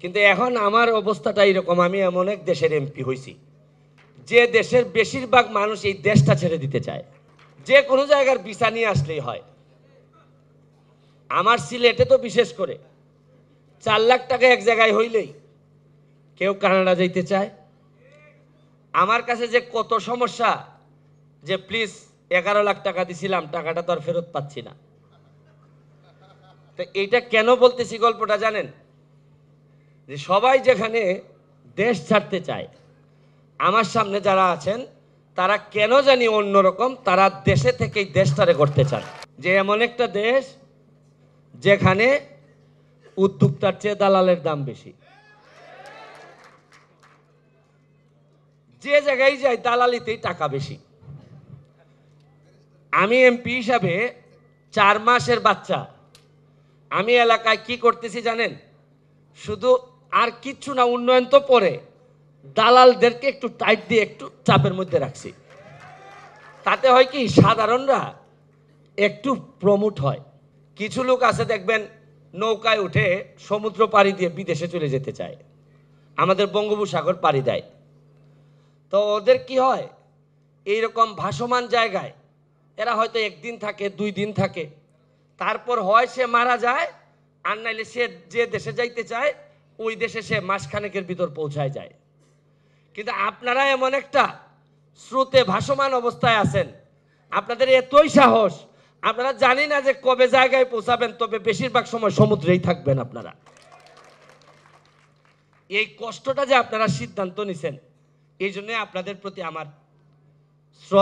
কিন্তু এখন আমার অবস্থাটা এরকম, আমি এমন এক দেশের এমপি হয়েছি যে দেশের বেশিরভাগ মানুষ এই দেশটা ছেড়ে দিতে চায়, যে কোনো জায়গার ভিসা নিয়ে আসলেই হয়। আমার সিলেটে তো বিশেষ করে 4 লাখ টাকা এক জায়গায় হইলেই কেউ কানাডা যাইতে চায়। আমার কাছে যে কত সমস্যা, যে প্লিজ 11 লাখ টাকা দিছিলাম, টাকাটা তো আর ফেরত পাচ্ছি না। তো এইটা কেন বলতেছি গল্পটা জানেন? যে সবাই যেখানে দেশ ছাড়তে চায়, আমার সামনে যারা আছেন তারা কেন জানি অন্যরকম, তারা দেশে থেকেই দেশটারে করতে চান। যে এমন একটা দেশ যেখানে উদ্যোক্তার চেয়ে দালালের দাম বেশি, যে জায়গায় যায় দালালিতেই টাকা বেশি। আমি এমপি হিসাবে 4 মাসের বাচ্চা, আমি এলাকায় কি করতেছি জানেন? শুধু আর কিচ্ছু না, উন্নয়ন তো পরে, দালালদেরকে একটু টাইট দিয়ে একটু চাপের মধ্যে রাখছি। তাতে হয় কি, সাধারণরা একটু প্রমোট হয়। কিছু লোক আছে দেখবেন নৌকায় উঠে সমুদ্র পাড়ি দিয়ে বিদেশে চলে যেতে চায়, আমাদের বঙ্গোপসাগর পাড়ি দেয়। তো ওদের কি হয়, এইরকম ভাসমান জায়গায় এরা হয়তো 1 দিন থাকে, 2 দিন থাকে, তারপর হয় সে মারা যায়, আর নাইলে সে যে দেশে যাইতে চায় ওই দেশে সে মাসখানেকের ভিতর পৌঁছায় যায়। কিন্তু আপনারা এমন একটা স্রোতে ভাসমান অবস্থায় আছেন, আপনাদের এতই সাহস, আপনারা জানি না যে কবে জায়গায় পৌঁছাবেন, তবে বেশিরভাগ সময় সমুদ্রেই থাকবেন আপনারা। এই কষ্টটা যে আপনারা সিদ্ধান্ত নিছেন, এই জন্য আপনাদের প্রতি আমার শ্রদ্ধা।